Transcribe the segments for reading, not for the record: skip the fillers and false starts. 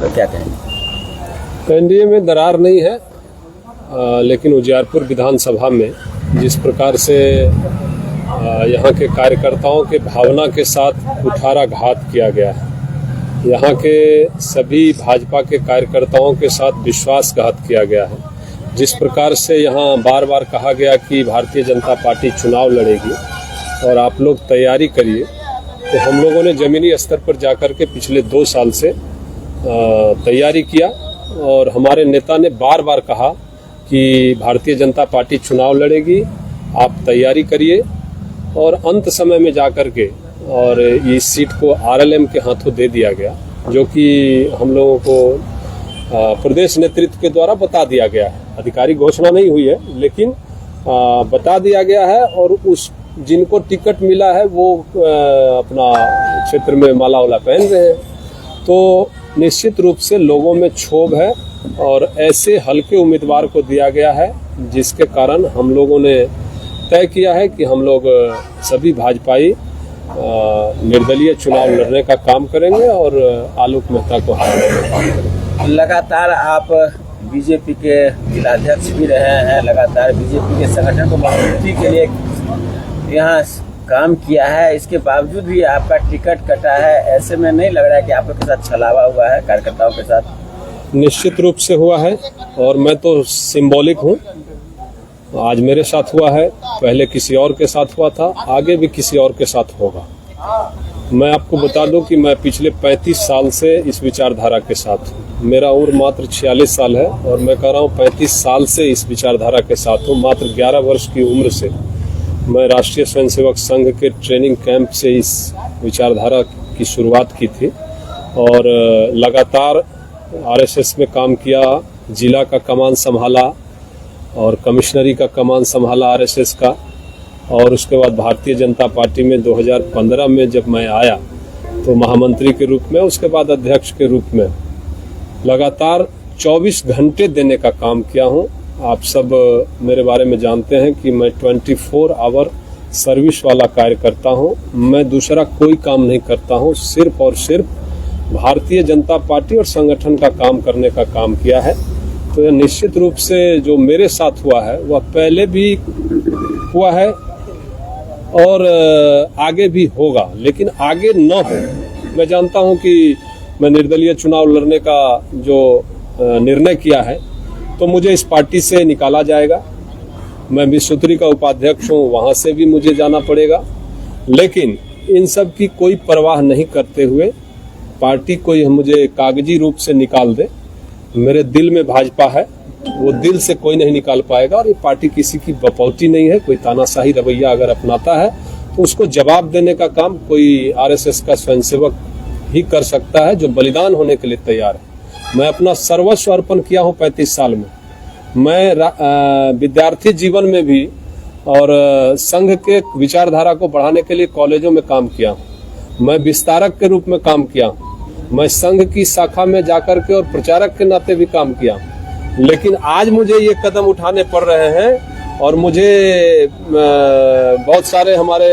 लेकर क्या कहेंगे? एनडीए में दरार नहीं है, लेकिन उजियारपुर विधानसभा में जिस प्रकार से यहाँ के कार्यकर्ताओं के भावना के साथ कुठाराघात किया गया है, यहाँ के सभी भाजपा के कार्यकर्ताओं के साथ विश्वासघात किया गया है, जिस प्रकार से यहाँ बार बार कहा गया कि भारतीय जनता पार्टी चुनाव लड़ेगी और आप लोग तैयारी करिए, तो हम लोगों ने जमीनी स्तर पर जाकर के पिछले 2 साल से तैयारी किया और हमारे नेता ने बार बार कहा कि भारतीय जनता पार्टी चुनाव लड़ेगी, आप तैयारी करिए। और अंत समय में जाकर के और इस सीट को आरएलएम के हाथों दे दिया गया, जो कि हम लोगों को प्रदेश नेतृत्व के द्वारा बता दिया गया है। अधिकारी घोषणा नहीं हुई है, लेकिन बता दिया गया है और उस जिनको टिकट मिला है वो अपना क्षेत्र में माला वाला पहन रहे हैं। तो निश्चित रूप से लोगों में क्षोभ है और ऐसे हल्के उम्मीदवार को दिया गया है, जिसके कारण हम लोगों ने तय किया है कि हम लोग सभी भाजपाई निर्दलीय चुनाव लड़ने का काम करेंगे और आलोक मेहता को हराने का काम करेंगे। लगातार आप बीजेपी के जिलाध्यक्ष भी रहे हैं, लगातार बीजेपी के संगठन को मजबूती के लिए यहाँ काम किया है, इसके बावजूद भी आपका टिकट कटा है। ऐसे में नहीं लग रहा है कि आप लोग के साथ छलावा हुआ है कार्यकर्ताओं के साथ? निश्चित रूप से हुआ है और मैं तो सिंबॉलिक हूँ। आज मेरे साथ हुआ है, पहले किसी और के साथ हुआ था, आगे भी किसी और के साथ होगा। मैं आपको बता दूं कि मैं पिछले 35 साल से इस विचारधारा के साथ हूँ। मेरा उम्र मात्र 46 साल है और मैं कह रहा हूँ 35 साल से इस विचारधारा के साथ हूँ। मात्र 11 वर्ष की उम्र से मैं राष्ट्रीय स्वयंसेवक संघ के ट्रेनिंग कैंप से इस विचारधारा की शुरुआत की थी और लगातार आरएसएस में काम किया, जिला का कमान संभाला और कमिश्नरी का कमान संभाला आरएसएस का। और उसके बाद भारतीय जनता पार्टी में 2015 में जब मैं आया तो महामंत्री के रूप में, उसके बाद अध्यक्ष के रूप में लगातार 24 घंटे देने का काम किया हूं। आप सब मेरे बारे में जानते हैं कि मैं 24 आवर सर्विस वाला कार्यकर्ता हूं। मैं दूसरा कोई काम नहीं करता हूं, सिर्फ और सिर्फ भारतीय जनता पार्टी और संगठन का काम करने का काम किया है। तो यह निश्चित रूप से जो मेरे साथ हुआ है वह पहले भी हुआ है और आगे भी होगा, लेकिन आगे न हो। मैं जानता हूं कि मैं निर्दलीय चुनाव लड़ने का जो निर्णय किया है तो मुझे इस पार्टी से निकाला जाएगा। मैं विश्वोत्तरी का उपाध्यक्ष हूं, वहां से भी मुझे जाना पड़ेगा, लेकिन इन सब की कोई परवाह नहीं करते हुए पार्टी कोई मुझे कागजी रूप से निकाल दे, मेरे दिल में भाजपा है, वो दिल से कोई नहीं निकाल पाएगा। और ये पार्टी किसी की बपौती नहीं है। कोई तानाशाही रवैया अगर अपनाता है तो उसको जवाब देने का काम कोई आरएसएस का स्वयंसेवक ही कर सकता है, जो बलिदान होने के लिए तैयार है। मैं अपना सर्वस्व अर्पण किया हूँ 35 साल में। मैं विद्यार्थी जीवन में भी और संघ के विचारधारा को बढ़ाने के लिए कॉलेजों में काम किया हूँ। मैं विस्तारक के रूप में काम किया हूँ। मैं संघ की शाखा में जाकर के और प्रचारक के नाते भी काम किया, लेकिन आज मुझे ये कदम उठाने पड़ रहे हैं और मुझे बहुत सारे हमारे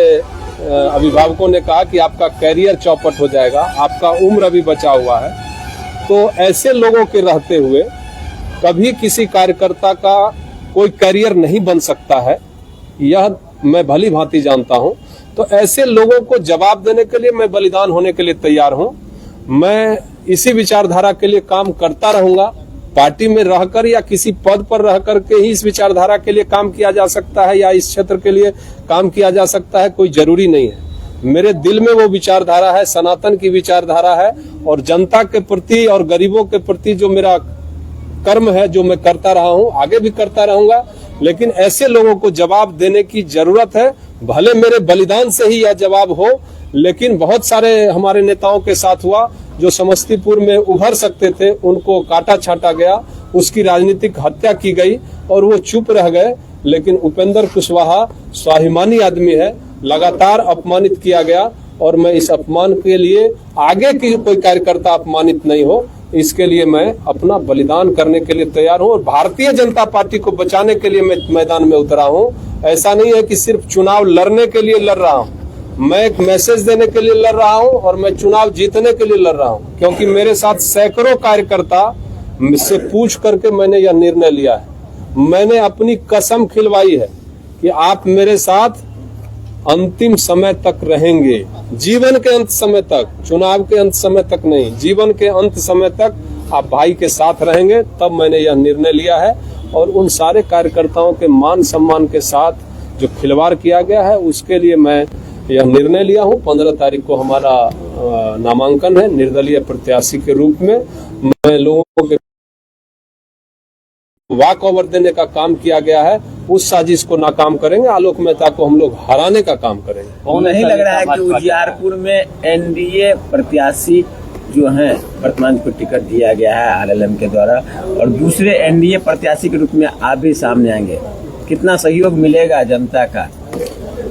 अभिभावकों ने कहा कि आपका कैरियर चौपट हो जाएगा, आपका उम्र अभी बचा हुआ है। तो ऐसे लोगों के रहते हुए कभी किसी कार्यकर्ता का कोई कैरियर नहीं बन सकता है, यह मैं भली भांति जानता हूं। तो ऐसे लोगों को जवाब देने के लिए मैं बलिदान होने के लिए तैयार हूं। मैं इसी विचारधारा के लिए काम करता रहूंगा। पार्टी में रहकर या किसी पद पर रहकर के ही इस विचारधारा के लिए काम किया जा सकता है या इस क्षेत्र के लिए काम किया जा सकता है, कोई जरूरी नहीं है। मेरे दिल में वो विचारधारा है, सनातन की विचारधारा है और जनता के प्रति और गरीबों के प्रति जो मेरा कर्म है, जो मैं करता रहा हूं, आगे भी करता रहूंगा। लेकिन ऐसे लोगों को जवाब देने की जरूरत है। भले मेरे बलिदान से ही यह जवाब हो, लेकिन बहुत सारे हमारे नेताओं के साथ हुआ जो समस्तीपुर में उभर सकते थे, उनको काटा छाटा गया, उसकी राजनीतिक हत्या की गई और वो चुप रह गए। लेकिन उपेंद्र कुशवाहा स्वाभिमानी आदमी है, लगातार अपमानित किया गया और मैं इस अपमान के लिए आगे की कोई कार्यकर्ता अपमानित नहीं हो, इसके लिए मैं अपना बलिदान करने के लिए तैयार हूं और भारतीय जनता पार्टी को बचाने के लिए मैं मैदान में उतरा हूं। ऐसा नहीं है कि सिर्फ चुनाव लड़ने के लिए लड़ रहा हूं, मैं एक मैसेज देने के लिए लड़ रहा हूं और मैं चुनाव जीतने के लिए लड़ रहा हूं, क्योंकि मेरे साथ सैकड़ों कार्यकर्ता से पूछ करके मैंने यह निर्णय लिया है। मैंने अपनी कसम खिलवाई है कि आप मेरे साथ अंतिम समय तक रहेंगे, जीवन के अंत समय तक, चुनाव के अंत समय तक नहीं, जीवन के अंत समय तक आप भाई के साथ रहेंगे। तब मैंने यह निर्णय लिया है और उन सारे कार्यकर्ताओं के मान सम्मान के साथ जो खिलवाड़ किया गया है उसके लिए मैं यह निर्णय लिया हूं। 15 तारीख को हमारा नामांकन है निर्दलीय प्रत्याशी के रूप में। मैं लोगों के वॉक ओवर देने का काम किया गया है, उस साजिश को नाकाम करेंगे। आलोक मेहता को हम लोग हराने का काम करेंगे। नहीं लग रहा है कि उजियारपुर में एनडीए प्रत्याशी जो हैं वर्तमान को टिकट दिया गया है आरएलएम के द्वारा और दूसरे एनडीए प्रत्याशी के रूप में आप भी सामने आएंगे, कितना सहयोग मिलेगा जनता का?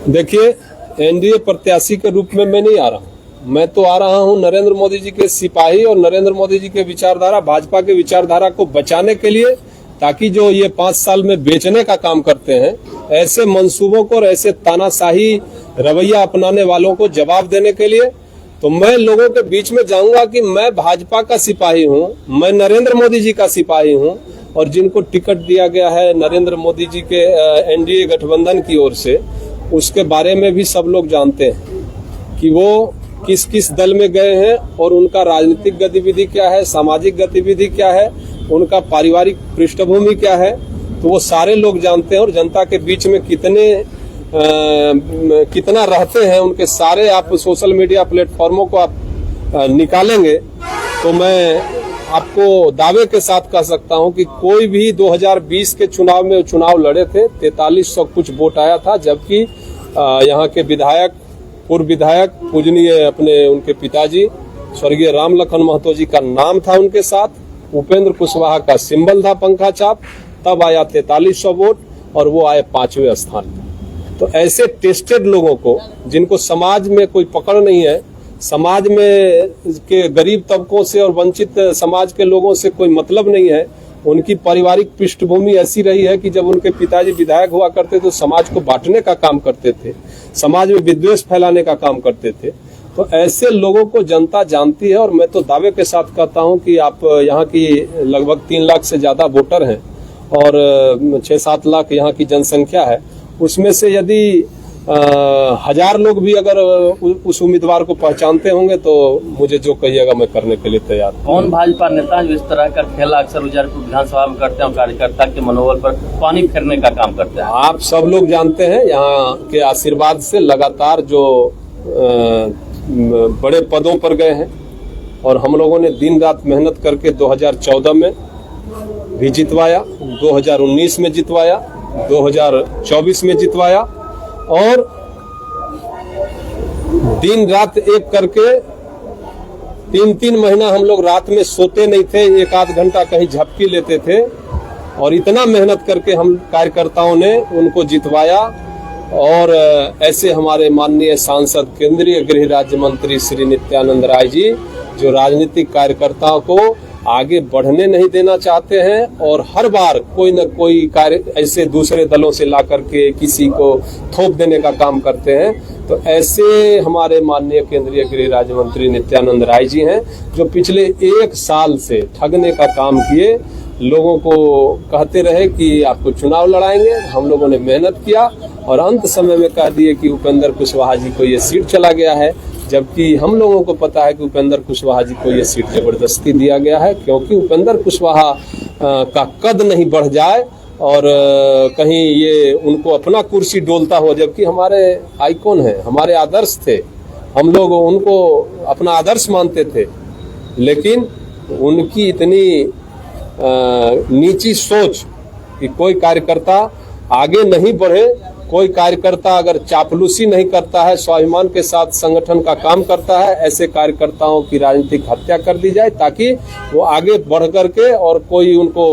देखिए, एनडीए प्रत्याशी के रूप में मैं नहीं आ रहा हूँ। मैं तो आ रहा हूँ नरेंद्र मोदी जी के सिपाही और नरेंद्र मोदी जी के विचारधारा, भाजपा के विचारधारा को बचाने के लिए, ताकि जो ये 5 साल में बेचने का काम करते हैं, ऐसे मंसूबों को और ऐसे तानाशाही रवैया अपनाने वालों को जवाब देने के लिए तो मैं लोगों के बीच में जाऊंगा कि मैं भाजपा का सिपाही हूं, मैं नरेंद्र मोदी जी का सिपाही हूं और जिनको टिकट दिया गया है नरेंद्र मोदी जी के एनडीए गठबंधन की ओर से, उसके बारे में भी सब लोग जानते हैं कि वो किस किस दल में गए हैं और उनका राजनीतिक गतिविधि क्या है, सामाजिक गतिविधि क्या है, उनका पारिवारिक पृष्ठभूमि क्या है, तो वो सारे लोग जानते हैं। और जनता के बीच में कितना रहते हैं, उनके सारे आप सोशल मीडिया प्लेटफॉर्मों को आप निकालेंगे तो मैं आपको दावे के साथ कह सकता हूं कि कोई भी 2020 के चुनाव में चुनाव लड़े थे 4300 कुछ वोट आया था, जबकि यहाँ के विधायक, पूर्व विधायक पूजनीय अपने उनके पिताजी स्वर्गीय राम लखन महतो जी का नाम था उनके साथ, उपेंद्र कुशवाहा का सिंबल था पंखा छाप, तब आया 4300 वोट और वो आए 5वें स्थान पर। तो ऐसे टेस्टेड लोगों को, जिनको समाज में कोई पकड़ नहीं है, समाज में के गरीब तबकों से और वंचित समाज के लोगों से कोई मतलब नहीं है, उनकी पारिवारिक पृष्ठभूमि ऐसी रही है कि जब उनके पिताजी विधायक हुआ करते तो समाज को बांटने का काम करते थे, समाज में विद्वेष फैलाने का काम करते थे। तो ऐसे लोगों को जनता जानती है और मैं तो दावे के साथ कहता हूं कि आप यहाँ की लगभग 3 लाख से ज्यादा वोटर हैं और 6-7 लाख यहाँ की जनसंख्या है, उसमें से यदि 1000 लोग भी अगर उस उम्मीदवार को पहचानते होंगे तो मुझे जो कहिएगा मैं करने के लिए तैयार हूं। कौन भाजपा नेता जो इस तरह का खेला अक्सर उजियारपुर विधानसभा में करते हैं, कार्यकर्ता के मनोबल पर पानी फेरने का काम करते हैं? आप सब लोग जानते हैं, यहाँ के आशीर्वाद से लगातार जो बड़े पदों पर गए हैं और हम लोगों ने दिन रात मेहनत करके 2014 में भी जितवाया, 2019 में जितवाया, 2024 में जितवाया और दिन रात एक करके 3-3 महीना हम लोग रात में सोते नहीं थे, 1-8 घंटा कहीं झपकी लेते थे और इतना मेहनत करके हम कार्यकर्ताओं ने उनको जितवाया। और ऐसे हमारे माननीय सांसद केंद्रीय गृह राज्य मंत्री श्री नित्यानंद राय जी, जो राजनीतिक कार्यकर्ताओं को आगे बढ़ने नहीं देना चाहते हैं और हर बार कोई न कोई कार्य ऐसे दूसरे दलों से ला करके किसी को थोप देने का काम करते हैं। तो ऐसे हमारे माननीय केंद्रीय गृह राज्य मंत्री नित्यानंद राय जी हैं, जो पिछले 1 साल से ठगने का काम किए, लोगों को कहते रहे कि आपको चुनाव लड़ाएंगे। हम लोगों ने मेहनत किया और अंत समय में कह दिए कि उपेंद्र कुशवाहा जी को ये सीट चला गया है, जबकि हम लोगों को पता है कि उपेंद्र कुशवाहा जी को ये सीट जबरदस्ती दिया गया है, क्योंकि उपेंद्र कुशवाहा का कद नहीं बढ़ जाए और कहीं ये उनको अपना कुर्सी डोलता हो, जबकि हमारे आइकॉन है, हमारे आदर्श थे, हम लोग उनको अपना आदर्श मानते थे, लेकिन उनकी इतनी नीची सोच कि कोई कार्यकर्ता आगे नहीं बढ़े, कोई कार्यकर्ता अगर चापलूसी नहीं करता है, स्वाभिमान के साथ संगठन का काम करता है, ऐसे कार्यकर्ताओं की राजनीतिक हत्या कर दी जाए ताकि वो आगे बढ़ करके और कोई उनको,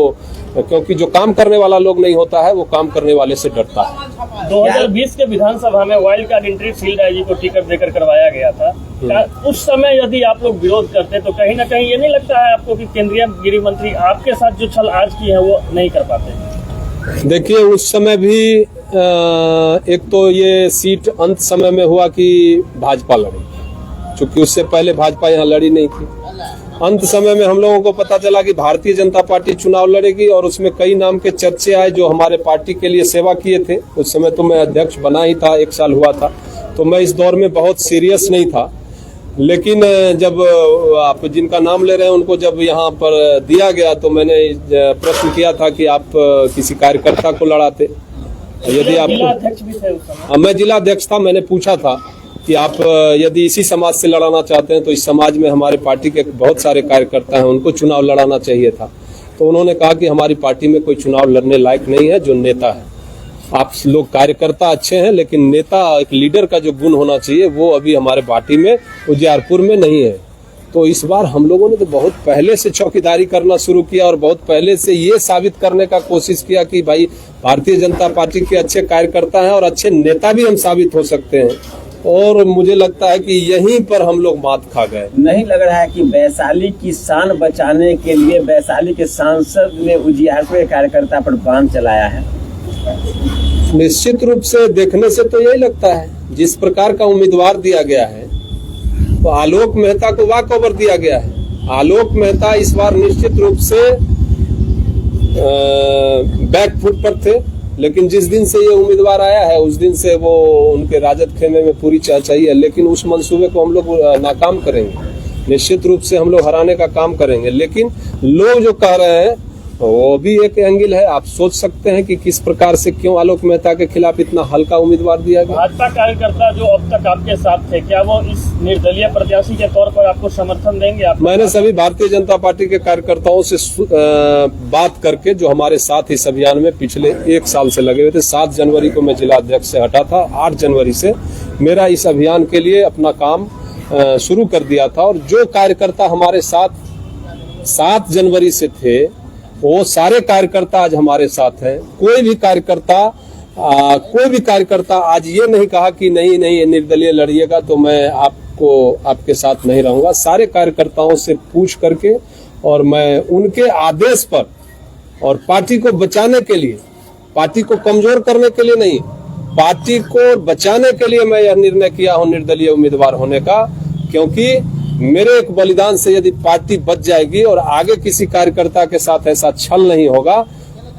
क्योंकि जो काम करने वाला लोग नहीं होता है वो काम करने वाले से डरता है। 2020 के विधानसभा में वाइल्ड कार्ड एंट्री शीलराय जी को टिकट देकर करवाया गया था, उस समय यदि आप लोग विरोध करते तो कहीं ना कहीं ये नहीं लगता है आपको कि केंद्रीय गृह मंत्री आपके साथ जो छल आज की है वो नहीं कर पाते? देखिए, उस समय भी एक तो ये सीट अंत समय में हुआ कि भाजपा लड़ी, क्योंकि उससे पहले भाजपा यहाँ लड़ी नहीं थी। अंत समय में हम लोगों को पता चला कि भारतीय जनता पार्टी चुनाव लड़ेगी और उसमें कई नाम के चर्चे आए जो हमारे पार्टी के लिए सेवा किए थे। उस समय तो मैं अध्यक्ष बना ही था, 1 साल हुआ था, तो मैं इस दौर में बहुत सीरियस नहीं था। लेकिन जब आप जिनका नाम ले रहे हैं उनको जब यहाँ पर दिया गया तो मैंने प्रश्न किया था कि आप किसी कार्यकर्ता को लड़ाते। यदि आप अध्यक्ष भी थे उस समय। मैं जिला अध्यक्ष था, मैंने पूछा था कि आप यदि इसी समाज से लड़ाना चाहते हैं तो इस समाज में हमारे पार्टी के बहुत सारे कार्यकर्ता हैं, उनको चुनाव लड़ाना चाहिए था। तो उन्होंने कहा कि हमारी पार्टी में कोई चुनाव लड़ने लायक नहीं है, जो नेता है। आप लोग कार्यकर्ता अच्छे हैं, लेकिन नेता, एक लीडर का जो गुण होना चाहिए वो अभी हमारे पार्टी में उजियारपुर में नहीं है। तो इस बार हम लोगों ने तो बहुत पहले से चौकीदारी करना शुरू किया और बहुत पहले से ये साबित करने का कोशिश किया कि भाई भारतीय जनता पार्टी के अच्छे कार्यकर्ता हैं और अच्छे नेता भी हम साबित हो सकते हैं। और मुझे लगता है कि यहीं पर हम लोग मात खा गए। नहीं लग रहा है कि वैशाली की शान बचाने के लिए वैशाली के सांसद ने उजियारपुर के कार्यकर्ता पर बाण चलाया है? निश्चित रूप से देखने से तो यही लगता है। जिस प्रकार का उम्मीदवार दिया गया है तो आलोक मेहता को वॉक ओवर दिया गया है। आलोक मेहता इस बार निश्चित रूप से बैक फुट पर थे, लेकिन जिस दिन से ये उम्मीदवार आया है उस दिन से वो उनके राजद खेमे में पूरी चर्चाई है। लेकिन उस मंसूबे को हम लोग नाकाम करेंगे, निश्चित रूप से हम लोग हराने का काम करेंगे। लेकिन लोग जो कह रहे हैं वो भी एक एंगल है। आप सोच सकते हैं कि किस प्रकार से क्यों आलोक मेहता के खिलाफ इतना हल्का उम्मीदवार दिया गया। भाजपा कार्यकर्ता जो अब तक आपके साथ थे, क्या वो इस निर्दलीय प्रत्याशी के तौर पर आपको समर्थन देंगे? मैंने सभी भारतीय जनता पार्टी के कार्यकर्ताओं से बात करके, जो हमारे साथ इस अभियान में पिछले 1 साल से लगे हुए थे, 7 जनवरी को मैं जिला अध्यक्ष से हटा था, 8 जनवरी से मेरा इस अभियान के लिए अपना काम शुरू कर दिया था। और जो कार्यकर्ता हमारे साथ 7 जनवरी से थे वो सारे कार्यकर्ता आज हमारे साथ हैं। कोई भी कार्यकर्ता आज ये नहीं कहा कि नहीं ये निर्दलीय लड़िएगा तो मैं आपके साथ नहीं रहूंगा। सारे कार्यकर्ताओं से पूछ करके और मैं उनके आदेश पर और पार्टी को बचाने के लिए, पार्टी को कमजोर करने के लिए नहीं, पार्टी को बचाने के लिए मैं यह निर्णय किया हूं निर्दलीय उम्मीदवार होने का। क्योंकि मेरे एक बलिदान से यदि पार्टी बच जाएगी और आगे किसी कार्यकर्ता के साथ ऐसा छल नहीं होगा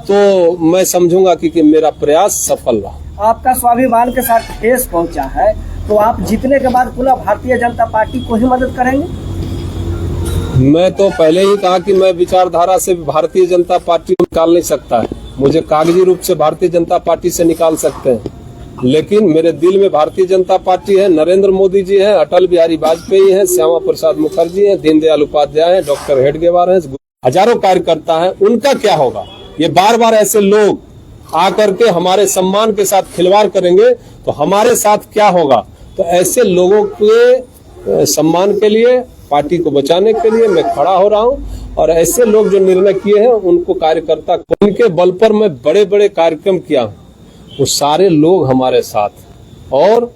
तो मैं समझूंगा कि मेरा प्रयास सफल रहा। आपका स्वाभिमान के साथ ठेस पहुंचा है तो आप जीतने के बाद पुनः भारतीय जनता पार्टी को ही मदद करेंगे? मैं तो पहले ही कहा कि मैं विचारधारा से भारतीय जनता पार्टी को निकाल नहीं सकता है। मुझे कागजी रूप से भारतीय जनता पार्टी से निकाल सकते हैं, लेकिन मेरे दिल में भारतीय जनता पार्टी है। नरेंद्र मोदी जी हैं, अटल बिहारी वाजपेयी हैं, श्यामा प्रसाद मुखर्जी हैं, दीनदयाल उपाध्याय हैं, डॉक्टर हेडगेवार हैं, हजारों कार्यकर्ता हैं। उनका क्या होगा? ये बार बार ऐसे लोग आकर के हमारे सम्मान के साथ खिलवाड़ करेंगे तो हमारे साथ क्या होगा? तो ऐसे लोगों के सम्मान के लिए, पार्टी को बचाने के लिए मैं खड़ा हो रहा हूं। और ऐसे लोग जो निर्णय किए हैं उनको कार्यकर्ता, उनके बल पर मैं बड़े बड़े कार्यक्रम किया हूं, वो सारे लोग हमारे साथ। और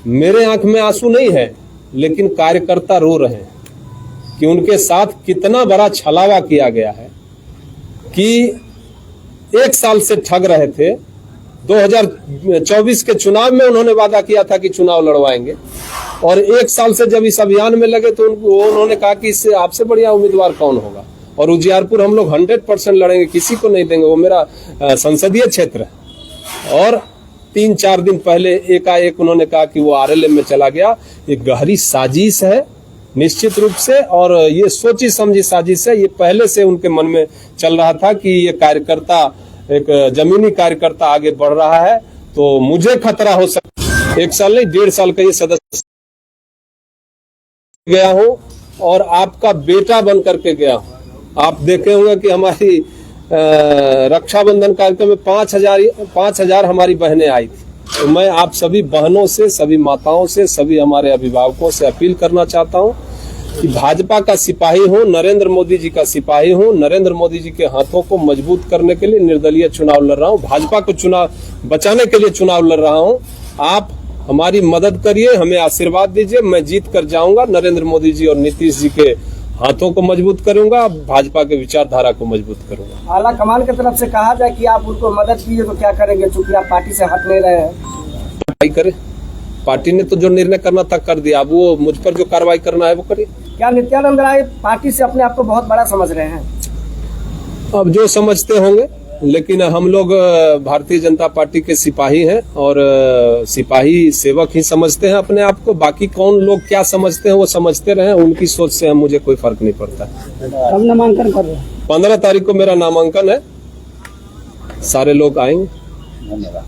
मेरे आंख में आंसू नहीं है, लेकिन कार्यकर्ता रो रहे हैं कि उनके साथ कितना बड़ा छलावा किया गया है। कि 1 साल से ठग रहे थे, 2024 के चुनाव में उन्होंने वादा किया था कि चुनाव लड़वाएंगे, और 1 साल से जब इस अभियान में लगे तो उन्होंने कहा कि इससे आपसे बढ़िया उम्मीदवार कौन होगा। और उजियारपुर हम लोग 100% लड़ेंगे, किसी को नहीं देंगे, वो मेरा संसदीय क्षेत्र है। और 3-4 दिन पहले एकाएक उन्होंने कहा कि वो आरएलएम में चला गया। ये गहरी साजिश है निश्चित रूप से, और ये सोची समझी साजिश है। ये पहले से उनके मन में चल रहा था कि ये कार्यकर्ता, एक जमीनी कार्यकर्ता आगे बढ़ रहा है तो मुझे खतरा हो सकता। 1 साल नहीं, 1.5 साल का ये सदस्य गया हूं और आपका बेटा बन करके गया हूं। आप देखे होंगे कि हमारी रक्षाबंधन कार्यक्रम में 5,000 हमारी बहनें आई थी। तो मैं आप सभी बहनों से, सभी माताओं से, सभी हमारे अभिभावकों से अपील करना चाहता हूं कि भाजपा का सिपाही हूं, नरेंद्र मोदी जी का सिपाही हूं। नरेंद्र मोदी जी के हाथों को मजबूत करने के लिए निर्दलीय चुनाव लड़ रहा हूं, भाजपा को चुनाव बचाने के लिए चुनाव लड़ रहा हूं। आप हमारी मदद करिए, हमें आशीर्वाद दीजिए, मैं जीत कर जाऊंगा। नरेंद्र मोदी जी और नीतीश जी के हाथों को मजबूत करूंगा, भाजपा के विचारधारा को मजबूत करूंगा। आला कमान की तरफ से कहा जाए कि आप उनको मदद कीजिए तो क्या करेंगे, चूंकि आप पार्टी से हट नहीं रहे हैं? कार्रवाई करे, पार्टी ने तो जो निर्णय करना था कर दिया, अब वो मुझ पर जो कार्रवाई करना है वो करे। क्या नित्यानंद राय पार्टी से अपने आप को बहुत बड़ा समझ रहे हैं? अब जो समझते होंगे, लेकिन हम लोग भारतीय जनता पार्टी के सिपाही हैं और सिपाही सेवक ही समझते हैं अपने आप को। बाकी कौन लोग क्या समझते हैं वो समझते रहे, उनकी सोच से मुझे कोई फर्क नहीं पड़ता। कब नामांकन कर रहे हैं? 15 तारीख को मेरा नामांकन है, सारे लोग आएंगे। धन्यवाद।